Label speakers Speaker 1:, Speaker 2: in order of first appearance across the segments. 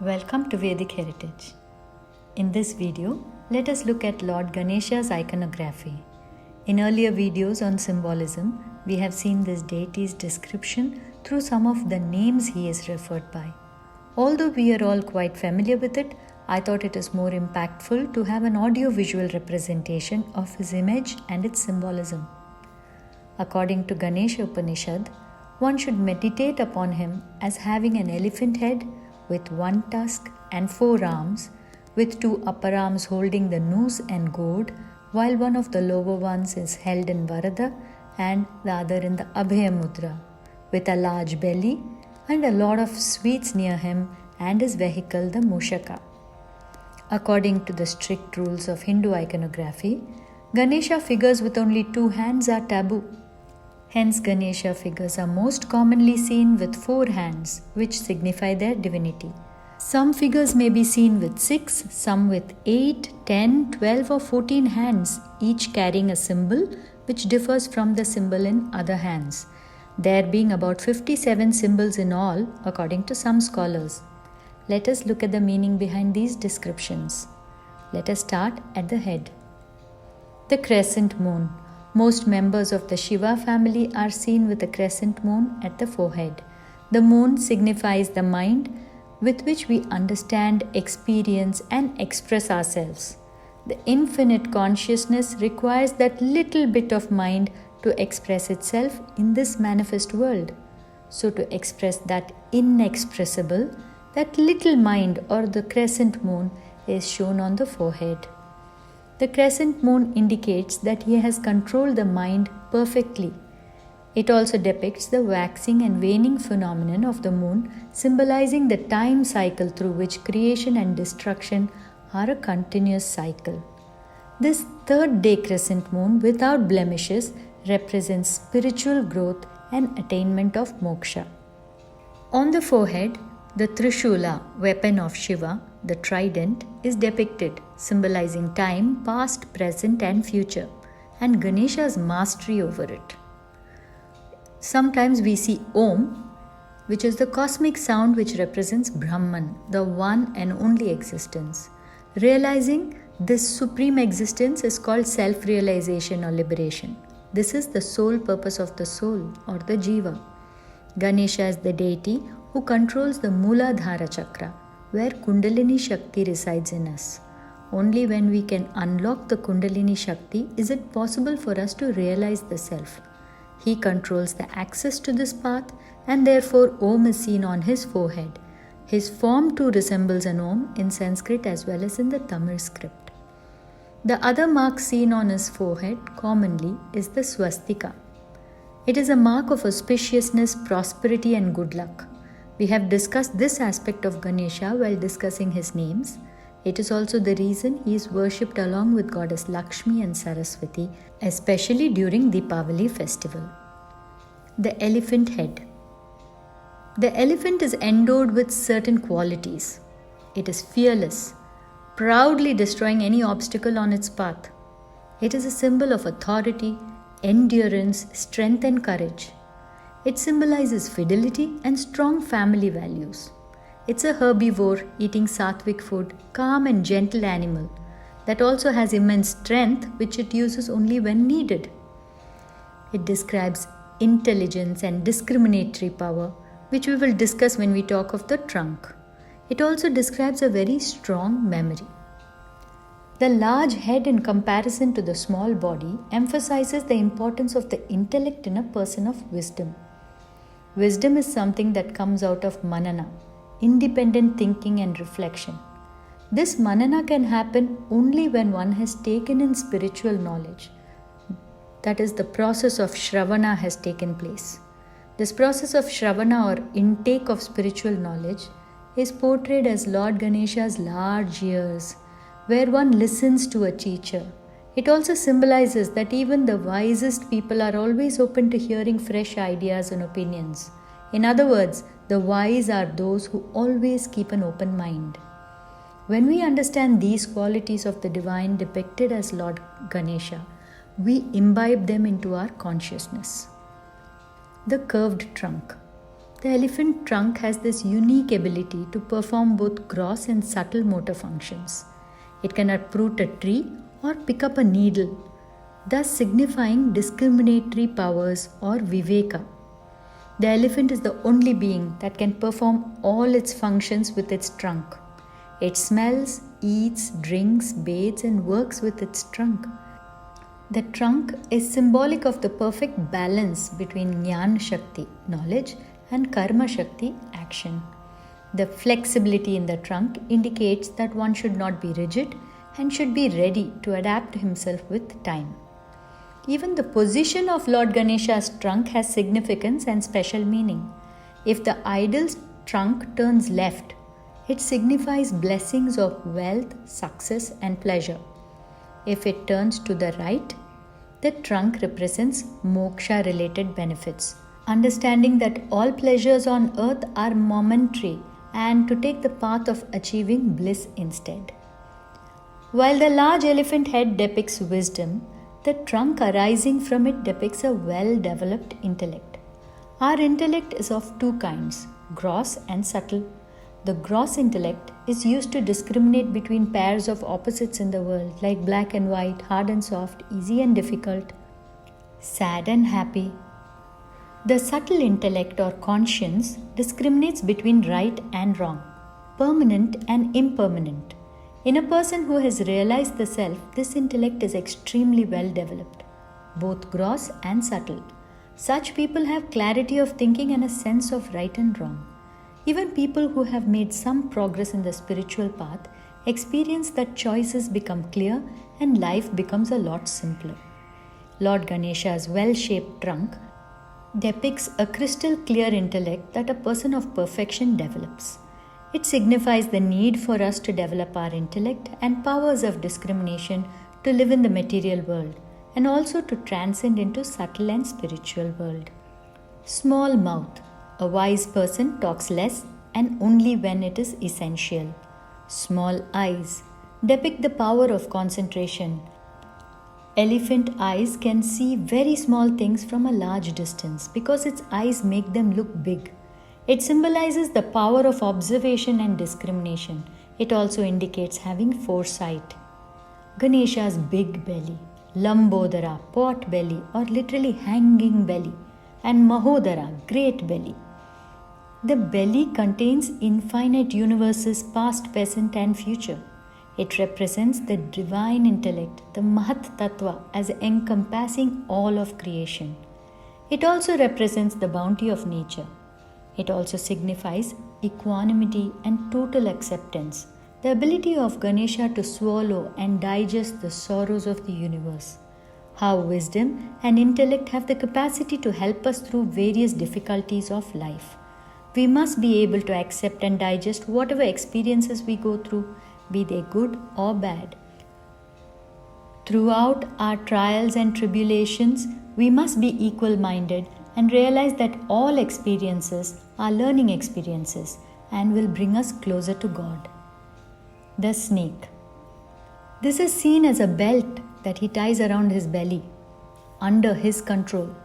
Speaker 1: Welcome to Vedikheritage. In this video, let us look at Lord Ganesha's iconography. In earlier videos on symbolism, we have seen this deity's description through some of the names he is referred by. Although we are all quite familiar with it, I thought it is more impactful to have an audio-visual representation of his image and its symbolism. According to Ganesha Upanishad, one should meditate upon him as having an elephant head with one tusk and 4 arms, with 2 upper arms holding the noose and gourd, while one of the lower ones is held in Varada and the other in the Abhaya Mudra, with a large belly and a lot of sweets near him and his vehicle the Mushaka. According to the strict rules of Hindu iconography, Ganesha figures with only 2 hands are taboo. Hence, Ganesha figures are most commonly seen with 4 hands, which signify their divinity. Some figures may be seen with 6, some with 8, 10, 12 or 14 hands, each carrying a symbol which differs from the symbol in other hands, there being about 57 symbols in all, according to some scholars. Let us look at the meaning behind these descriptions. Let us start at the head. The crescent moon. Most members of the Shiva family are seen with a crescent moon at the forehead. The moon signifies the mind with which we understand, experience, and express ourselves. The infinite consciousness requires that little bit of mind to express itself in this manifest world. So, to express that inexpressible, that little mind or the crescent moon is shown on the forehead. The crescent moon indicates that he has controlled the mind perfectly. It also depicts the waxing and waning phenomenon of the moon, symbolizing the time cycle through which creation and destruction are a continuous cycle. This 3rd day crescent moon without blemishes represents spiritual growth and attainment of moksha. On the forehead, the Trishula, weapon of Shiva, the trident, is depicted, symbolizing time, past, present, and future, and Ganesha's mastery over it. Sometimes we see Om, which is the cosmic sound which represents Brahman, the one and only existence. Realizing this supreme existence is called self-realization or liberation. This is the sole purpose of the soul or the Jiva. Ganesha is the deity who controls the Mooladhara chakra, where Kundalini Shakti resides in us. Only when we can unlock the Kundalini Shakti is it possible for us to realize the self. He controls the access to this path, and therefore Om is seen on his forehead. His form too resembles an Om in Sanskrit as well as in the Tamil script. The other mark seen on his forehead commonly is the swastika. It is a mark of auspiciousness, prosperity, and good luck. We have discussed this aspect of Ganesha while discussing his names. It is also the reason he is worshipped along with goddess Lakshmi and Saraswati, especially during Deepavali festival. The elephant head. The elephant is endowed with certain qualities. It is fearless, proudly destroying any obstacle on its path. It is a symbol of authority, endurance, strength, and courage. It symbolizes fidelity and strong family values. It's a herbivore eating sattvic food, calm and gentle animal that also has immense strength which it uses only when needed. It describes intelligence and discriminatory power, which we will discuss when we talk of the trunk. It also describes a very strong memory. The large head in comparison to the small body emphasizes the importance of the intellect in a person of wisdom. Wisdom is something that comes out of manana, independent thinking and reflection. This manana can happen only when one has taken in spiritual knowledge. That is, the process of Shravana has taken place. This process of Shravana or intake of spiritual knowledge is portrayed as Lord Ganesha's large ears, where one listens to a teacher. It also symbolizes that even the wisest people are always open to hearing fresh ideas and opinions. In other words, the wise are those who always keep an open mind. When we understand these qualities of the divine depicted as Lord Ganesha, we imbibe them into our consciousness. The curved trunk. The elephant trunk has this unique ability to perform both gross and subtle motor functions. It can uproot a tree or pick up a needle, thus signifying discriminatory powers or viveka. The elephant is the only being that can perform all its functions with its trunk. It smells, eats, drinks, bathes, and works with its trunk. The trunk is symbolic of the perfect balance between Jnana Shakti, knowledge, and Karma Shakti, action. The flexibility in the trunk indicates that one should not be rigid and should be ready to adapt himself with time. Even the position of Lord Ganesha's trunk has significance and special meaning. If the idol's trunk turns left, it signifies blessings of wealth, success, and pleasure. If it turns to the right, the trunk represents moksha-related benefits. Understanding that all pleasures on earth are momentary and to take the path of achieving bliss instead. While the large elephant head depicts wisdom, the trunk arising from it depicts a well-developed intellect. Our intellect is of two kinds, gross and subtle. The gross intellect is used to discriminate between pairs of opposites in the world like black and white, hard and soft, easy and difficult, sad and happy. The subtle intellect or conscience discriminates between right and wrong, permanent and impermanent. In a person who has realized the self, this intellect is extremely well developed, both gross and subtle. Such people have clarity of thinking and a sense of right and wrong. Even people who have made some progress in the spiritual path experience that choices become clear and life becomes a lot simpler. Lord Ganesha's well-shaped trunk depicts a crystal clear intellect that a person of perfection develops. It signifies the need for us to develop our intellect and powers of discrimination to live in the material world and also to transcend into subtle and spiritual world. Small mouth. A wise person talks less and only when it is essential. Small eyes depict the power of concentration. Elephant eyes can see very small things from a large distance because its eyes make them look big. It symbolizes the power of observation and discrimination. It also indicates having foresight. Ganesha's big belly, Lambodara, pot belly or literally hanging belly, and Mahodara, great belly. The belly contains infinite universes past, present and future. It represents the divine intellect, the Mahat Tattva, as encompassing all of creation. It also represents the bounty of nature. It also signifies equanimity and total acceptance, the ability of Ganesha to swallow and digest the sorrows of the universe. How wisdom and intellect have the capacity to help us through various difficulties of life. We must be able to accept and digest whatever experiences we go through, be they good or bad. Throughout our trials and tribulations, we must be equal-minded and realize that all experiences are learning experiences and will bring us closer to God. The snake. This is seen as a belt that he ties around his belly, under his control.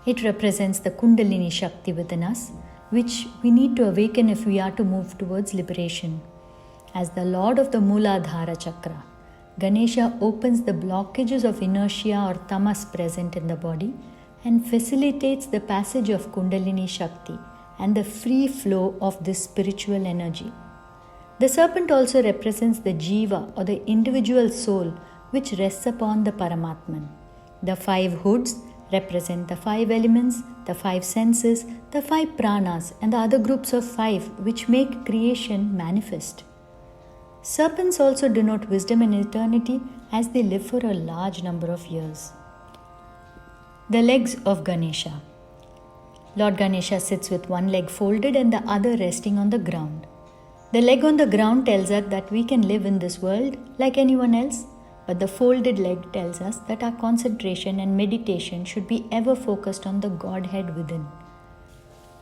Speaker 1: It represents the Kundalini Shakti within us, which we need to awaken if we are to move towards liberation. As the Lord of the Mooladhara Chakra, Ganesha opens the blockages of inertia or tamas present in the body and facilitates the passage of Kundalini Shakti and the free flow of this spiritual energy. The serpent also represents the Jiva or the individual soul which rests upon the Paramatman. The 5 hoods represent the 5 elements, the 5 senses, the 5 pranas and the other groups of 5 which make creation manifest. Serpents also denote wisdom and eternity as they live for a large number of years. The legs of Ganesha. Lord Ganesha sits with one leg folded and the other resting on the ground. The leg on the ground tells us that we can live in this world like anyone else, but the folded leg tells us that our concentration and meditation should be ever focused on the Godhead within.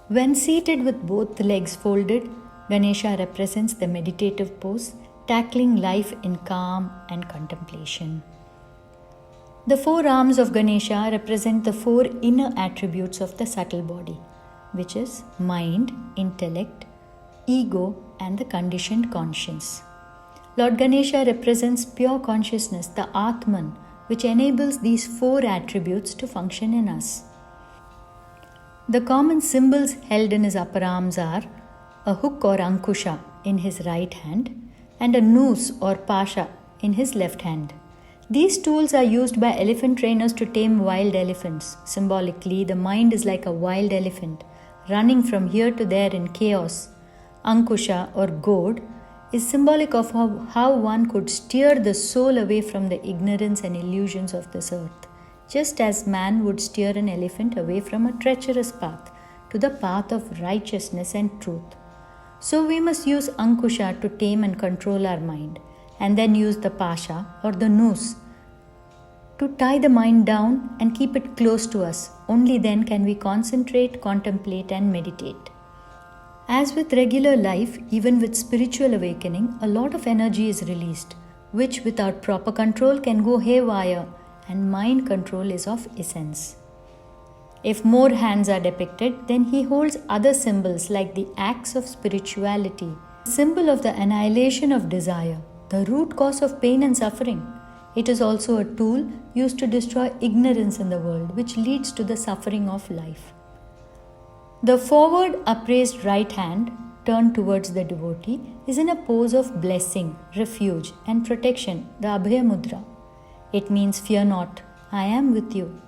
Speaker 1: When seated with both legs folded, Ganesha represents the meditative pose, tackling life in calm and contemplation. The 4 arms of Ganesha represent the 4 inner attributes of the subtle body. which is mind, intellect, ego, and the conditioned conscience. Lord Ganesha represents pure consciousness, the Atman, which enables these four attributes to function in us. The common symbols held in his upper arms are a hook or ankusha in his right hand and a noose or pasha in his left hand. These tools are used by elephant trainers to tame wild elephants. Symbolically, the mind is like a wild elephant, running from here to there in chaos. Ankusha or goad is symbolic of how one could steer the soul away from the ignorance and illusions of this earth, just as man would steer an elephant away from a treacherous path to the path of righteousness and truth. So we must use ankusha to tame and control our mind, and then use the pasha or the noose to tie the mind down and keep it close to us. Only then can we concentrate, contemplate, and meditate. As with regular life, even with spiritual awakening, a lot of energy is released, which without proper control can go haywire, and mind control is of essence. If more hands are depicted, then he holds other symbols like the axe of spirituality, symbol of the annihilation of desire, the root cause of pain and suffering. It is also a tool used to destroy ignorance in the world, which leads to the suffering of life. The forward upraised right hand, turned towards the devotee, is in a pose of blessing, refuge, and protection, the Abhaya Mudra. It means, fear not, I am with you.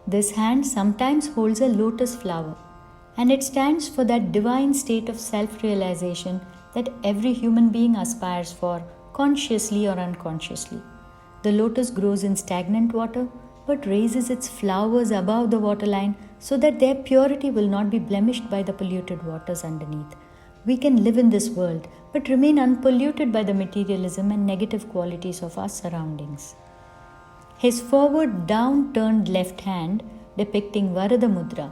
Speaker 1: This hand sometimes holds a lotus flower, and it stands for that divine state of self-realization that every human being aspires for, consciously or unconsciously. The lotus grows in stagnant water, but raises its flowers above the waterline so that their purity will not be blemished by the polluted waters underneath. We can live in this world, but remain unpolluted by the materialism and negative qualities of our surroundings. His forward down-turned left hand, depicting Varada Mudra,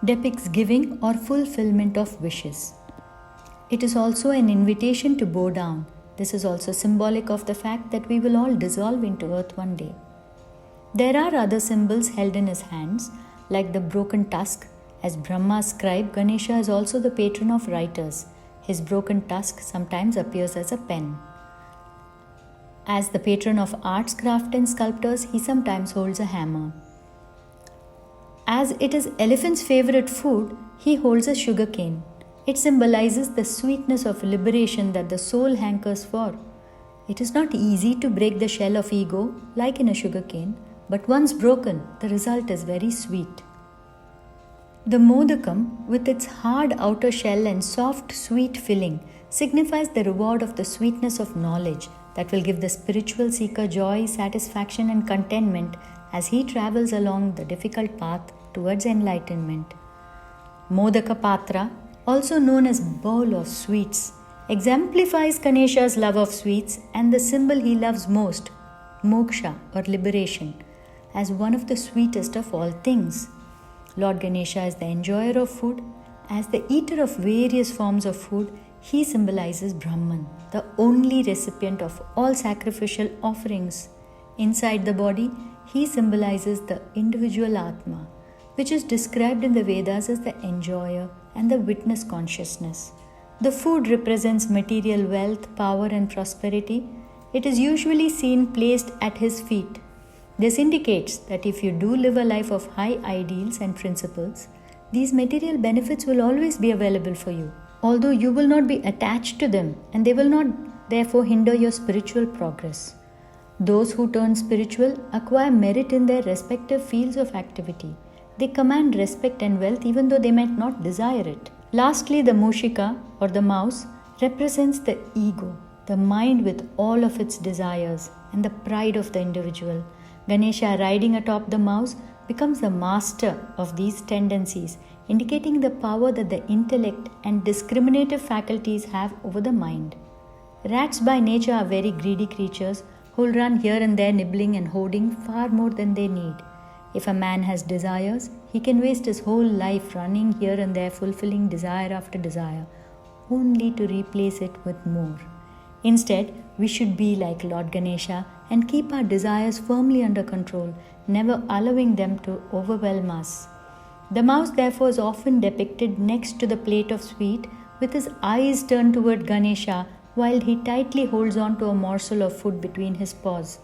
Speaker 1: depicts giving or fulfillment of wishes. It is also an invitation to bow down. This is also symbolic of the fact that we will all dissolve into earth one day. There are other symbols held in his hands, like the broken tusk. As Brahma's scribe, Ganesha is also the patron of writers. His broken tusk sometimes appears as a pen. As the patron of arts, craft, and sculptors, he sometimes holds a hammer. As it is elephant's favorite food, he holds a sugar cane. It symbolizes the sweetness of liberation that the soul hankers for. It is not easy to break the shell of ego, like in a sugar cane, but once broken, the result is very sweet. The modakam, with its hard outer shell and soft, sweet filling, signifies the reward of the sweetness of knowledge that will give the spiritual seeker joy, satisfaction, and contentment as he travels along the difficult path towards enlightenment. Modaka Patra, also known as bowl of sweets, exemplifies Ganesha's love of sweets and the symbol he loves most, moksha or liberation, as one of the sweetest of all things. Lord Ganesha is the enjoyer of food. As the eater of various forms of food, he symbolizes Brahman, the only recipient of all sacrificial offerings. Inside the body, he symbolizes the individual Atma, which is described in the Vedas as the enjoyer and the witness consciousness. The food represents material wealth, power, and prosperity. It is usually seen placed at his feet. This indicates that if you do live a life of high ideals and principles, these material benefits will always be available for you, although you will not be attached to them, and they will not therefore hinder your spiritual progress. Those who turn spiritual acquire merit in their respective fields of activity. They command respect and wealth even though they might not desire it. Lastly, the Mushika or the mouse represents the ego, the mind with all of its desires, and the pride of the individual. Ganesha, riding atop the mouse, becomes the master of these tendencies, indicating the power that the intellect and discriminative faculties have over the mind. Rats by nature are very greedy creatures who will run here and there nibbling and hoarding far more than they need. If a man has desires, he can waste his whole life running here and there fulfilling desire after desire, only to replace it with more. Instead, we should be like Lord Ganesha and keep our desires firmly under control, never allowing them to overwhelm us. The mouse therefore is often depicted next to the plate of sweet with his eyes turned toward Ganesha while he tightly holds on to a morsel of food between his paws,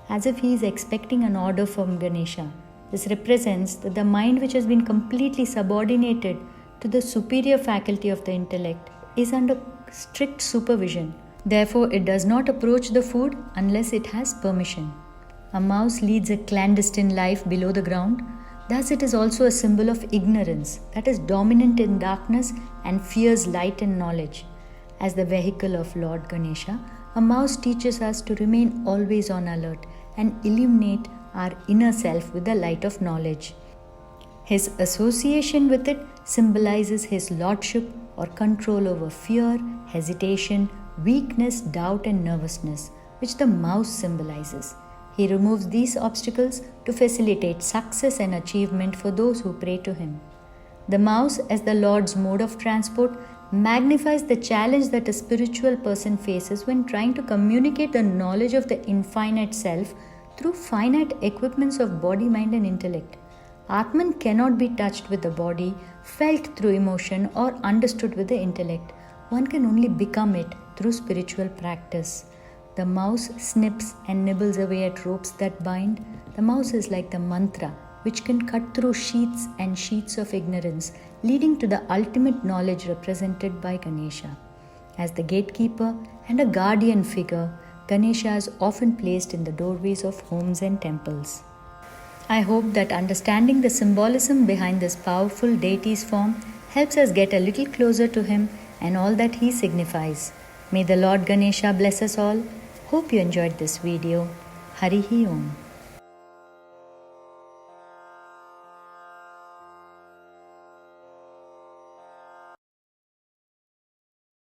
Speaker 1: as if he is expecting an order from Ganesha. This represents that the mind, which has been completely subordinated to the superior faculty of the intellect, is under strict supervision. Therefore, it does not approach the food unless it has permission. A mouse leads a clandestine life below the ground. Thus, it is also a symbol of ignorance that is dominant in darkness and fears light and knowledge. As the vehicle of Lord Ganesha, a mouse teaches us to remain always on alert and illuminate our inner self with the light of knowledge. His association with it symbolizes his lordship or control over fear, hesitation, weakness, doubt, and nervousness, which the mouse symbolizes. He removes these obstacles to facilitate success and achievement for those who pray to him. The mouse, as the Lord's mode of transport, magnifies the challenge that a spiritual person faces when trying to communicate the knowledge of the infinite self through finite equipments of body, mind, and intellect. Atman cannot be touched with the body, felt through emotion, or understood with the intellect. One can only become it through spiritual practice. The mouse snips and nibbles away at ropes that bind. The mouse is like the mantra, which can cut through sheets and sheets of ignorance, leading to the ultimate knowledge represented by Ganesha. As the gatekeeper and a guardian figure, Ganesha is often placed in the doorways of homes and temples. I hope that understanding the symbolism behind this powerful deity's form helps us get a little closer to him and all that he signifies. May the Lord Ganesha bless us all. Hope you enjoyed this video. Harihi Om.